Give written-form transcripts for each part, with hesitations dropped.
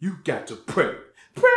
You got to pray. Pray,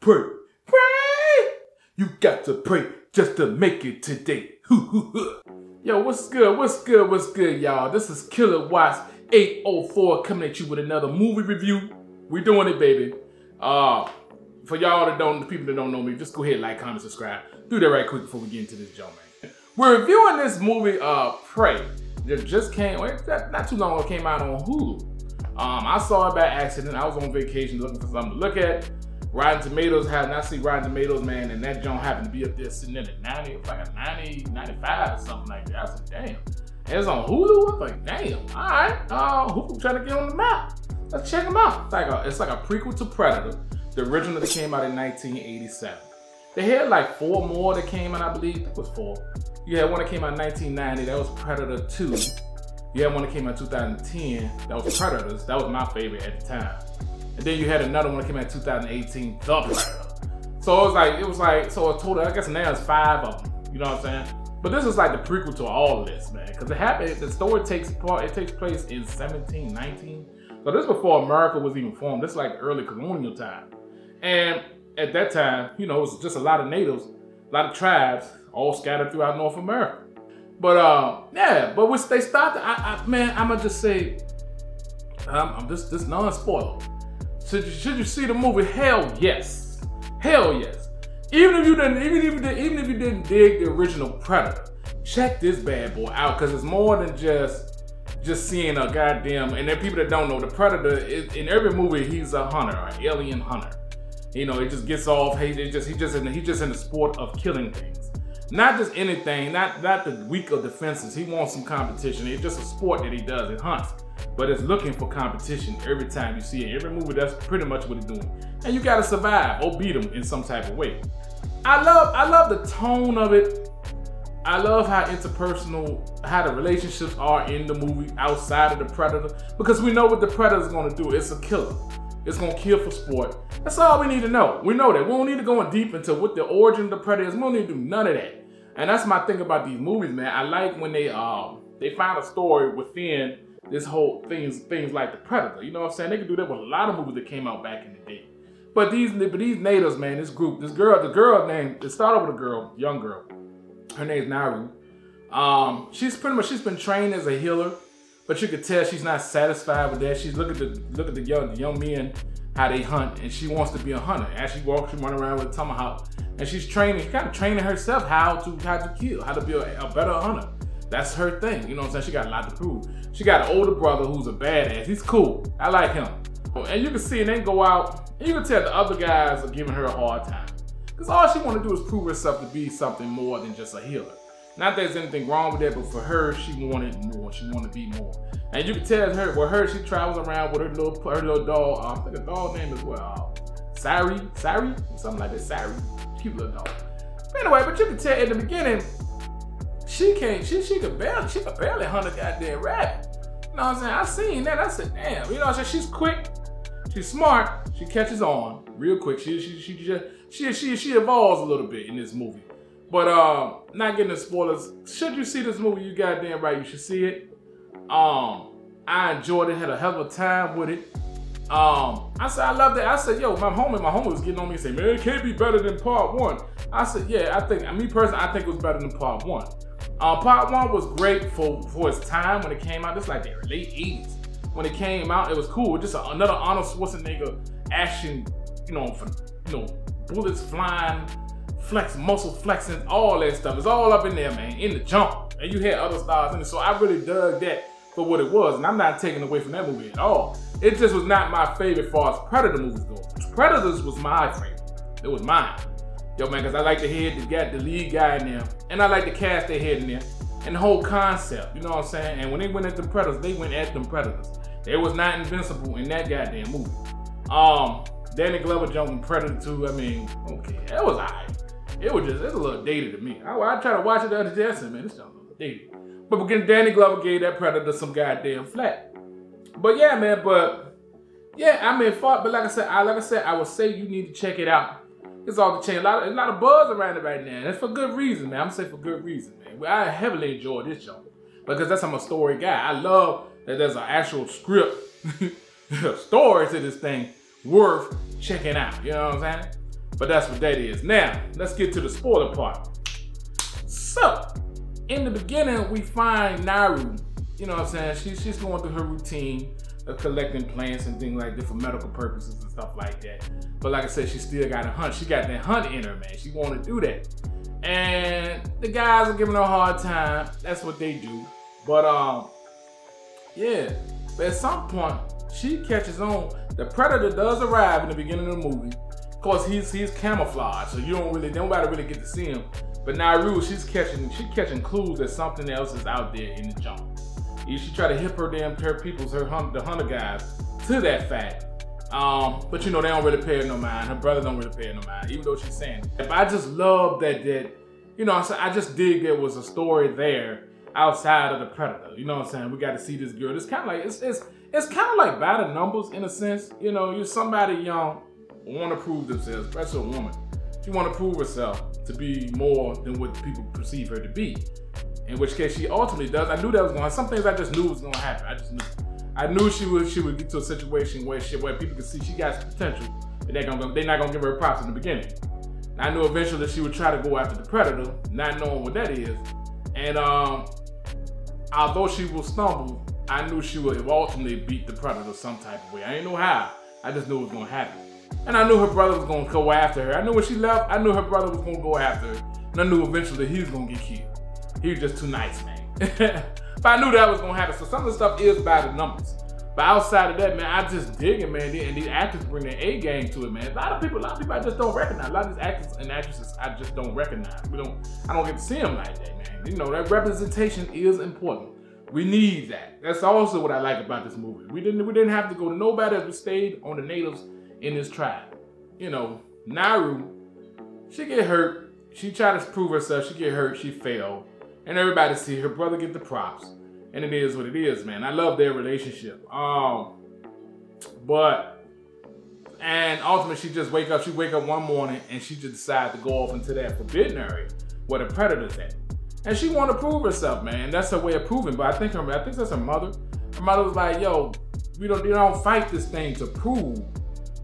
pray, pray. You got to pray just to make it today. Yo, what's good? What's good? What's good, y'all? This is Killawatts 804 coming at you with another movie review. We're doing it, baby. For y'all that don't, the people that don't know me, just go ahead, like, comment, subscribe. Do that right quick before we get into this joint, man. We're reviewing this movie, Prey. That just came, not too long ago, came out on Hulu. I saw it by accident. I was on vacation looking for something to look at. Rotten Tomatoes, I see Rotten Tomatoes, man, and that joint happened to be up there sitting at 90, like a 90, 95 or something like that. I said, damn. And it's on Hulu? I was like, damn, all right. Hulu trying to get on the map. Let's check them out. It's like a prequel to Predator, the original that came out in 1987. They had like 4 more that came out, I believe. It was 4. You had one that came out in 1990, that was Predator 2. You had one that came out in 2010, that was Predators. That was my favorite at the time. And then you had another one that came out in 2018, The Predator. So it was like, so a total, I guess now it's 5 of them. You know what I'm saying? But this is like the prequel to all of this, man. Because the story takes place in 1719. So this is before America was even formed. This is like early colonial time. And at that time, you know, it was just a lot of natives, a lot of tribes, all scattered throughout North America. But yeah, but they started, man, I'm gonna just say, this non-spoiler. Should you see the movie? Hell yes. Hell yes. Even if you didn't dig the original Predator, check this bad boy out, because it's more than just seeing a goddamn, and there are people that don't know, the Predator is, in every movie, he's a hunter, an alien hunter. You know, it just gets off, he's just in the sport of killing things. Not just anything, not the weaker defenses. He wants some competition. It's just a sport that he does, it hunts. But it's looking for competition every time you see it. Every movie, that's pretty much what he's doing. And you gotta survive or beat him in some type of way. I love the tone of it. I love how interpersonal, how the relationships are in the movie outside of the Predator. Because we know what the Predator's gonna do. It's a killer. It's gonna kill for sport. That's all we need to know. We know that. We don't need to go in deep into what the origin of the Predator is. We don't need to do none of that. And that's my thing about these movies, man. I like when they find a story within this whole things like the Predator. You know what I'm saying? They could do that with a lot of movies that came out back in the day. But these natives, man, the girl named, it started with a girl, young girl. Her name's Naru. She's been trained as a healer, but you could tell she's not satisfied with that. She's look at the young men, how they hunt, and she wants to be a hunter. As she walks, she run around with a tomahawk, and she's kind of training herself how to kill, how to be a better hunter. That's her thing, you know what I'm saying? She got a lot to prove. She got an older brother who's a badass. He's cool. I like him. And you can see, and then go out, and you can tell the other guys are giving her a hard time. Because all she want to do is prove herself to be something more than just a healer. Not that there's anything wrong with that, but for her, she wanted more. She wanted to be more. And you can tell she travels around with her little dog. I think the dog name is Sari, something like that. Sari, cute little dog. Anyway, but you can tell at the beginning, she could barely hunt a goddamn rabbit. You know what I'm saying? I seen that. I said, damn. You know what I'm saying? She's quick. She's smart. She catches on real quick. She evolves a little bit in this movie. But not getting the spoilers. Should you see this movie, you goddamn right, you should see it. I enjoyed it, had a hell of a time with it. I said, I love that. I said, yo, my homie was getting on me and saying, man, it can't be better than part 1. I said, yeah, I think it was better than part 1. Part 1 was great for its time when it came out. This is like the late 80s. When it came out, it was cool. Just another Arnold Schwarzenegger action, bullets flying, muscle flexing, all that stuff. It's all up in there, man, in the jump. And you had other stars in it. So I really dug that for what it was. And I'm not taking away from that movie at all. It just was not my favorite as far as Predator movies go. Predators was my favorite. It was mine. Yo, man, because I like the lead guy in there. And I like the cast they had in there. And the whole concept, you know what I'm saying? And when they went at them Predators, they went at them Predators. They was not invincible in that goddamn movie. Danny Glover jumping Predator 2, I mean, okay, that was alright. It's a little dated to me. I tried to watch it the other day, I said, man, this junk a little dated. But again, Danny Glover gave that Predator some goddamn flack. But yeah, man, but like I said, I would say you need to check it out. It's all the change. A lot of buzz around it right now. And it's for good reason, man. I'm saying for good reason, man. I heavily enjoy this show because that's I'm a story guy. I love that there's an actual script, story to this thing worth checking out. You know what I'm saying? But that's what that is. Now, let's get to the spoiler part. So, in the beginning, we find Naru. You know what I'm saying? She's going through her routine of collecting plants and things like that for medical purposes and stuff like that. But like I said, she still got a hunt. She got that hunt in her, man. She want to do that. And the guys are giving her a hard time. That's what they do. But yeah. But at some point, she catches on. The predator does arrive in the beginning of the movie. Of course, he's camouflaged, so nobody really get to see him. But Naru, she's catching clues that something else is out there in the jungle. She try to hip the hunter guys to that fact. But you know, they don't really pay her no mind. Her brother don't really pay her no mind, even though she's saying it. I just love that, you know, I just dig there was a story there outside of the predator. You know what I'm saying? We got to see this girl. It's kind of like, it's kind of like by the numbers in a sense. You know, you're somebody young, want to prove themselves, especially a woman. She want to prove herself to be more than what people perceive her to be. In which case she ultimately does. I knew that was going to happen. Some things I just knew was going to happen. I knew she would get to a situation where people could see she got some potential, and they're not going to give her props in the beginning. I knew eventually she would try to go after the predator, not knowing what that is. And although she will stumble, I knew she would ultimately beat the predator some type of way. I didn't know how. I just knew it was going to happen. And I knew her brother was going to go after her. I knew when she left, I knew her brother was going to go after her. And I knew eventually he was going to get killed. He was just too nice, man. But I knew that was going to happen. So some of the stuff is by the numbers. But outside of that, man, I just dig it, man. And these actors bring their A game to it, man. A lot of people I just don't recognize. A lot of these actors and actresses I just don't recognize. I don't get to see them like that, man. You know, that representation is important. We need that. That's also what I like about this movie. We didn't have to go to nobody else. We stayed on the natives in this tribe. You know, Naru, she get hurt. She tried to prove herself. She get hurt. She failed. And everybody see her brother get the props. And it is what it is, man. I love their relationship. And ultimately she just wake up one morning and she just decided to go off into that forbidden area where the predator's at. And she want to prove herself, man. That's her way of proving. But I think that's her mother. Her mother was like, yo, you don't fight this thing to prove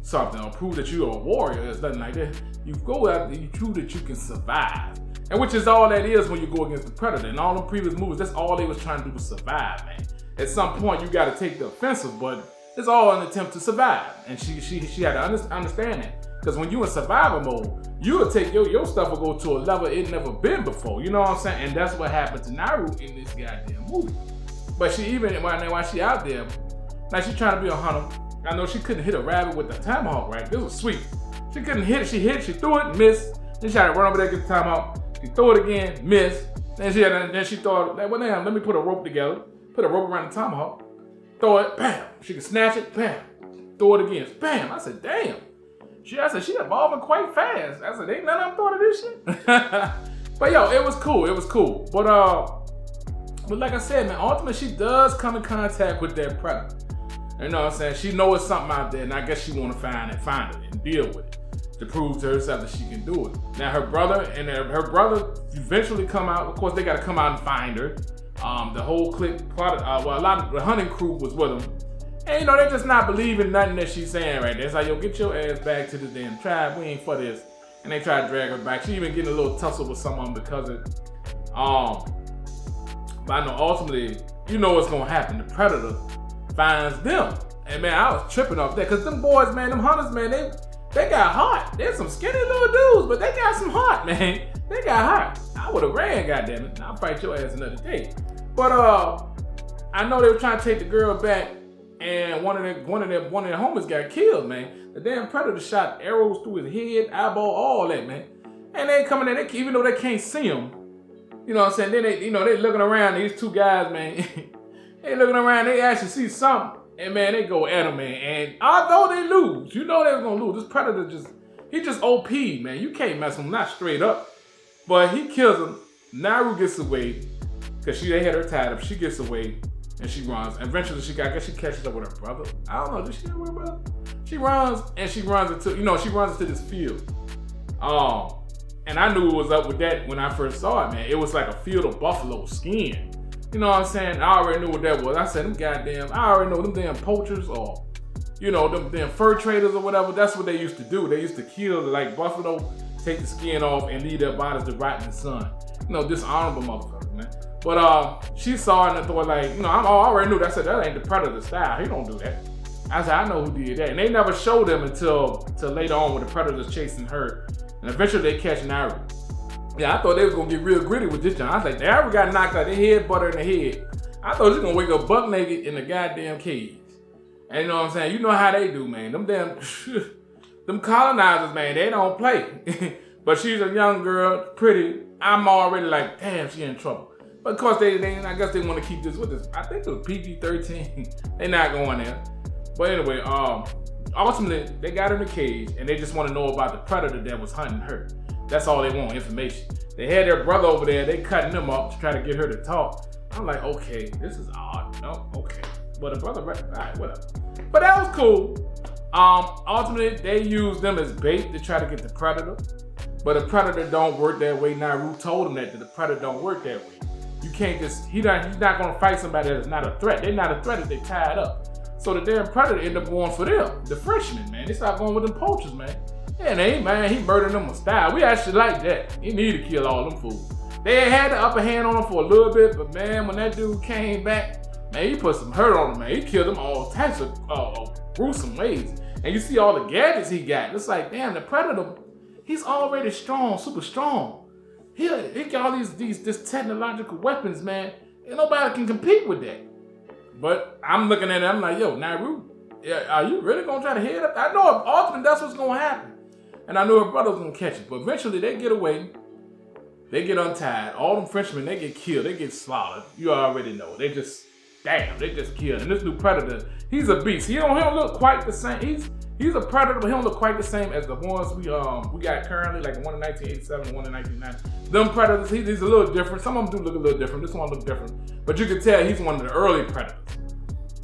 something or prove that you're a warrior. It's nothing like that. You go out and you prove that you can survive. And which is all that is when you go against the predator. In all the previous movies, that's all they was trying to do was survive, man. At some point, you got to take the offensive, but it's all an attempt to survive. And she had to understand that. Because when you in survival mode, you'll take your stuff will go to a level it never been before. You know what I'm saying? And that's what happened to Naru in this goddamn movie. But she even, while she out there, now she trying to be a hunter. I know she couldn't hit a rabbit with the tomahawk, right? This was sweet. She couldn't hit it. She threw it, missed. Then she tried to run over there, get the tomahawk. She threw it again, missed. Then she thought, well, damn, let me put a rope together. Put a rope around the tomahawk. Throw it, bam. She could snatch it, bam. Throw it again, bam. I said, damn. I said, she evolving quite fast. I said, ain't none of them thought of this shit. But yo, it was cool. It was cool. But like I said, man, ultimately she does come in contact with that predator. You know what I'm saying? She knows something out there, and I guess she want to find it and deal with it to prove to herself that she can do it. Now her brother eventually come out. Of course, they got to come out and find her. The whole clique, a lot of the hunting crew was with them. And you know, they just not believing nothing that she's saying right there. It's like, yo, get your ass back to the damn tribe. We ain't for this. And they try to drag her back. She even getting a little tussle with someone because of it. But I know ultimately, you know what's gonna happen. The predator finds them. And man, I was tripping off that. Cause them boys, man, them hunters, man, they got heart. They're some skinny little dudes, but they got some heart, man. They got heart. I would have ran, goddammit. I'll fight your ass another day. But I know they were trying to take the girl back. And one of their homies got killed, man. The damn predator shot arrows through his head, eyeball, all that, man. And they coming in, even though they can't see him, you know what I'm saying? Then they looking around. These two guys, man, they looking around. They actually see something, and man, they go at him, man. And although they lose, you know they was gonna lose. This predator he just OP, man. You can't mess with him, not straight up. But he kills him. Naru gets away because they had her tied up. She gets away. And she runs. And eventually, I guess she catches up with her brother. I don't know. Did she have her brother? She runs into this field. And I knew it was up with that when I first saw it, man. It was like a field of buffalo skin. You know what I'm saying? I already knew what that was. I said, I already know them damn poachers or you know, them fur traders or whatever, that's what they used to do. They used to kill like buffalo, take the skin off, and leave their bodies to rot in the sun. You know, dishonorable motherfuckers, man. But she saw it and thought like, you know, I already knew that. I said, that ain't the Predator style. He don't do that. I said, I know who did that. And they never showed them until later on when the Predator's chasing her. And eventually they catch Naru. Yeah, I thought they was gonna get real gritty with this John. I was like, Naru got knocked out, their head butter in the head. I thought she was gonna wake up buck naked in the goddamn cage. And you know what I'm saying? You know how they do, man. Them them colonizers, man, they don't play. But she's a young girl, pretty. I'm already like, damn, she in trouble. But of course, I guess they want to keep this with this. I think it was PG-13. They not going there. But anyway, ultimately, they got her in the cage, and they just want to know about the Predator that was hunting her. That's all they want, information. They had their brother over there. They cutting him up to try to get her to talk. I'm like, okay, this is odd. No, okay. But the brother, all right, whatever. But that was cool. Ultimately, they used them as bait to try to get the Predator. But the Predator don't work that way. Naru told him that the Predator don't work that way. You can't just, he's not gonna fight somebody that's not a threat. They're not a threat if they tied up. So the damn Predator ended up going for them, the Frenchmen, man. They started going with them poachers, man. Yeah, man, he murdered them with style. We actually like that. He needed to kill all them fools. They had the upper hand on him for a little bit, but man, when that dude came back, man, he put some hurt on him, man. He killed them all types of gruesome ways. And you see all the gadgets he got. It's like, damn, the Predator, he's already strong, super strong. He got all this technological weapons, man. And nobody can compete with that. But I'm looking at it, I'm like, yo, Naru, are you really gonna try to head up? I know ultimately that's what's gonna happen. And I knew her brother was gonna catch it. But eventually they get away. They get untied. All them Frenchmen, they get killed. They get slaughtered. You already know. They just, damn, they just killed. And this new Predator, he's a beast. He don't look quite the same. He's a Predator, but he don't look quite the same as the ones we got currently, like the one in 1987, the one in 1990. Them Predators, he's a little different. Some of them do look a little different. This one look different. But you can tell he's one of the early Predators.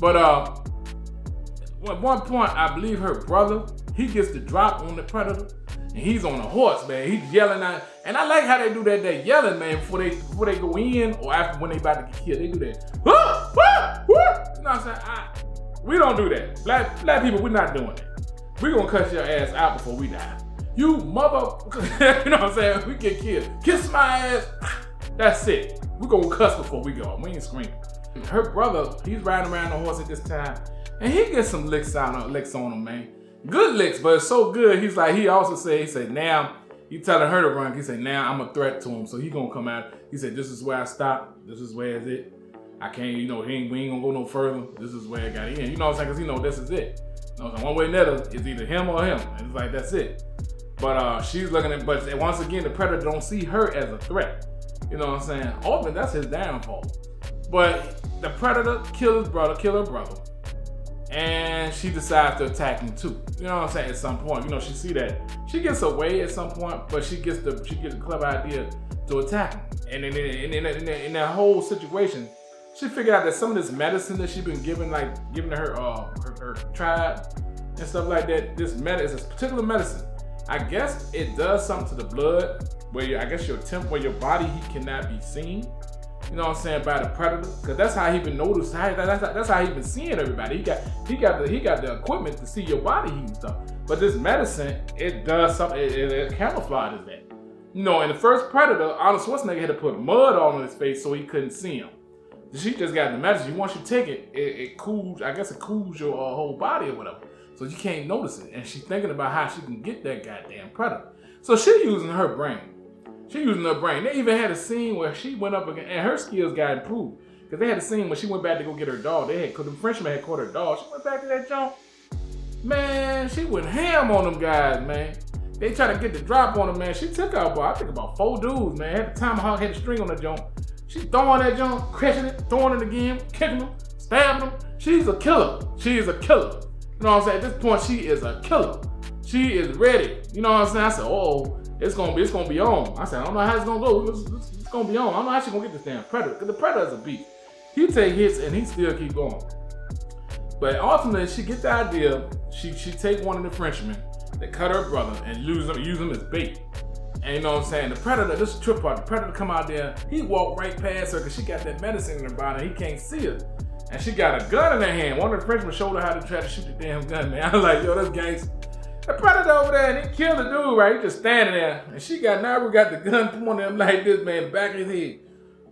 But at one point, I believe her brother, he gets the drop on the Predator. And he's on a horse, man. He's yelling out. And I like how they do that. They yelling, man, before they go in or after when they about to get killed. They do that. Ah, ah, ah. You know what I'm saying? We don't do that. Black people, we're not doing that. We're gonna cut your ass out before we die. You mother, you know what I'm saying? We get killed. Kiss my ass. That's it. We're gonna cuss before we go. We ain't screaming. Her brother, he's riding around the horse at this time, and he gets some licks on him, man. Good licks, but it's so good. He's like, he said, now, he telling her to run. He said, now I'm a threat to him, so he gonna come out. He said, this is where I stop. This is where it's it. I can't, you know, we ain't gonna go no further. This is where I got in. You know what I'm saying? Because, you know, this is it. You know, so one way or another, it's either him or him. And it's like, that's it. But she's looking at, but once again, the Predator don't see her as a threat. You know what I'm saying? Ultimately, that's his downfall. But the Predator killed her brother. And she decides to attack him too. You know what I'm saying? At some point, you know, she gets away at some point, but she gets a clever idea to attack him. And in that whole situation, she figured out that some of this medicine that she's been giving to her tribe and stuff like that, this particular medicine, I guess it does something to the blood where I guess where your body heat cannot be seen. You know what I'm saying, by the Predator, because that's how he been noticed. That's how he been seeing everybody. He got the equipment to see your body heat and stuff. But this medicine, it does something. It camouflages that. You know, in the first Predator, Arnold Schwarzenegger had to put mud all on his face so he couldn't see him. She just got the medicine. Once you take it, it cools. I guess it cools your whole body or whatever, so you can't notice it. And she's thinking about how she can get that goddamn Predator. So she's using her brain. They even had a scene where she went up again, and her skills got improved. Because they had a scene when she went back to go get her dog. Because the Frenchman had caught her dog. She went back to that junk. Man, she went ham on them guys, man. They tried to get the drop on her, man. She took out, I think about 4 dudes, man. At the time, Hawk had a string on the junk. She throwing that junk, catching it, throwing it again, kicking them, stabbing them. She's a killer. She is a killer. You know what I'm saying? At this point, she is a killer. She is ready. You know what I'm saying? I said, oh, it's gonna be on. I said, I don't know how it's gonna go. It's gonna be on. I don't know how she's gonna get this damn Predator. Because the Predator is a beast. He take hits and he still keep going. But ultimately, she get the idea. She take one of the Frenchmen that cut her brother and use him as bait. And you know what I'm saying? The Predator, this is the trip part. The Predator come out there. He walked right past her because she got that medicine in her body. He can't see her. and she got a gun in her hand. One of the Frenchmen showed her how to try to shoot the damn gun, man. I was like, yo, that's gangster. The Predator over there, and he killed the dude, right? He just standing there. And Naru got the gun pointing at him like this, man, back of his head.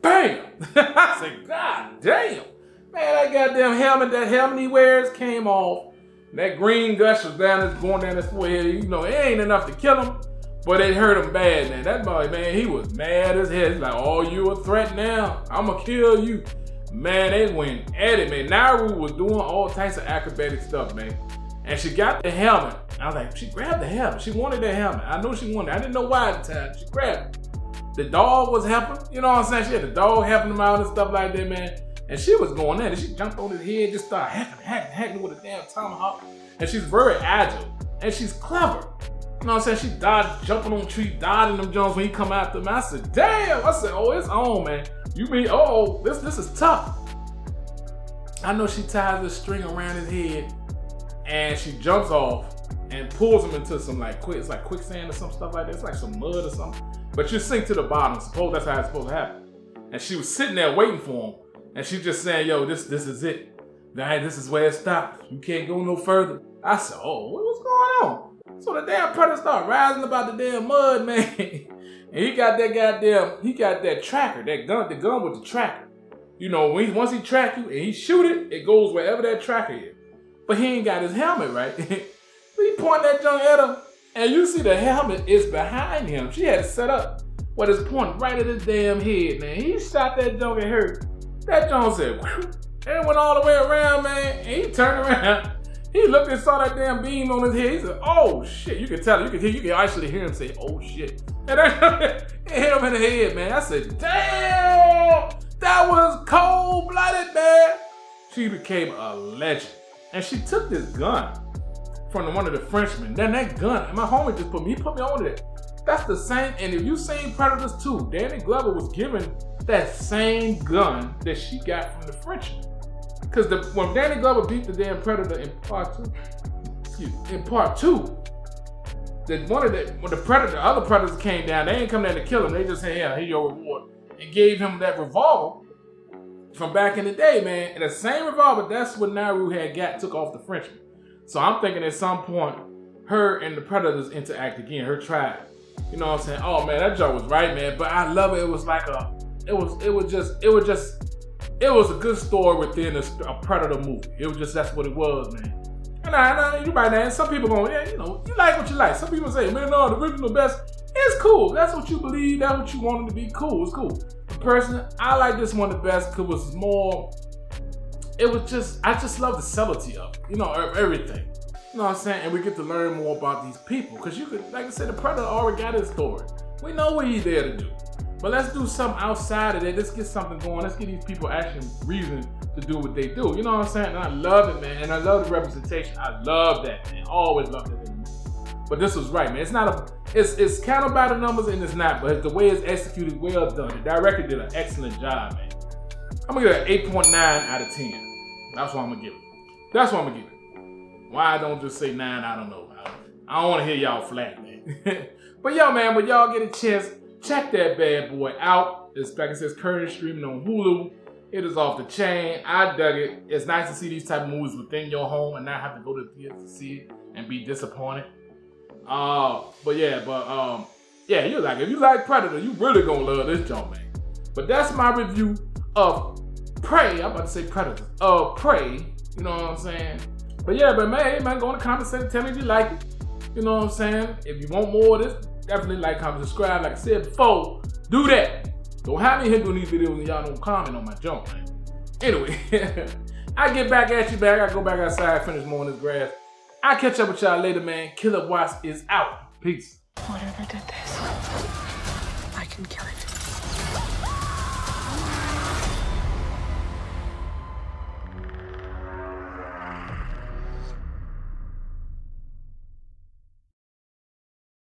Bam! I said, God damn. Man, that goddamn helmet he wears came off. That green gush was going down his forehead. You know, it ain't enough to kill him, but it hurt him bad, man. That boy, man, he was mad as hell. He's like, oh, you a threat now? I'ma kill you. Man, they went at it, man. Naru was doing all types of acrobatic stuff, man. And she got the helmet. I was like, she grabbed the helmet. She wanted that helmet. I know she wanted it. I didn't know why at the time. She grabbed it. The dog was helping. You know what I'm saying? She had the dog helping him out and stuff like that, man. And she was going in. And she jumped on his head, just started hacking with a damn tomahawk. And she's very agile. And she's clever. You know what I'm saying? She dodged, jumping on trees, dodging them Jones when he come after me. I said, damn. I said, oh, it's on, man. You mean, oh, this is tough. I know she ties the string around his head. And she jumps off and pulls him into some it's like quicksand or some stuff like that. It's like some mud or something. But you sink to the bottom. Suppose that's how it's supposed to happen. And she was sitting there waiting for him. And she just saying, yo, this is it. This is where it stops. You can't go no further. I said, oh, what's going on? So the damn Predator started rising about the damn mud, man. And he got that tracker, the gun with the tracker. You know, once he track you and he shoot it, it goes wherever that tracker is. But he ain't got his helmet, right? So he pointed that junk at him, and you see the helmet is behind him. She had it set up where it's pointing right at his damn head, man. He shot that junk and hurt. That junk said, whew, and went all the way around, man, and he turned around. He looked and saw that damn beam on his head. He said, oh, shit. You can tell, you can actually hear him say, oh, shit. And that hit him in the head, man. I said, damn, that was cold-blooded, man. She became a legend. And she took this gun from one of the Frenchmen. Then that gun, my homie just put me on it. That's the same, and if you seen Predators 2, Danny Glover was given that same gun that she got from the Frenchman. Because when Danny Glover beat the damn Predator in part 2, when the other Predators came down, they ain't come down to kill him. They just said, yeah, here's your reward. And gave him that revolver from back in the day, man. And the same revolver, that's what Naru took off the Frenchman. So I'm thinking at some point, her and the Predators interact again, her tribe. You know what I'm saying? Oh man, that joke was right, man. But I love it. It was like it was a good story within a Predator movie. It was just, that's what it was, man. And you're right, man. Some people going, yeah, you know, you like what you like. Some people say, man, no, the original best. It's cool. That's what you believe. That's what you wanted to be. Cool. It's cool. Personally, I like this one the best because it was more. I just love the subtlety of it. You know, everything. You know what I'm saying? And we get to learn more about these people because you could, like I said, the Predator already got his story. We know what he's there to do. But let's do something outside of that. Let's get something going. Let's get these people actually reason to do what they do. You know what I'm saying? And I love it, man. And I love the representation. I love that, man. Always loved it. But this was right, man. It's not it's kind of by the numbers and it's not, but the way it's executed, well done. The director did an excellent job, man. I'm gonna give it an 8.9 out of 10. That's what I'm gonna give it. Why I don't just say 9, I don't know. I don't wanna hear y'all flat, man. But yo, man, when y'all get a chance, check that bad boy out. It's like it says, currently streaming on Hulu. It is off the chain. I dug it. It's nice to see these type of movies within your home and not have to go to the theater to see it and be disappointed. Yeah, if you like Predator, you really gonna love this joint, man. But that's my review of Prey. I'm about to say Predator. Prey. You know what I'm saying? But yeah, but man, go in the comment section, tell me if you like it. You know what I'm saying? If you want more of this, definitely like, comment, subscribe. Like I said before, do that. Don't have me here doing these videos and y'all don't comment on my junk, man. Anyway, I get back at you, man. I gotta go back outside, finish mowing this grass. I'll catch up with y'all later, man. Killawatts is out. Peace. Whatever did this, I can kill it.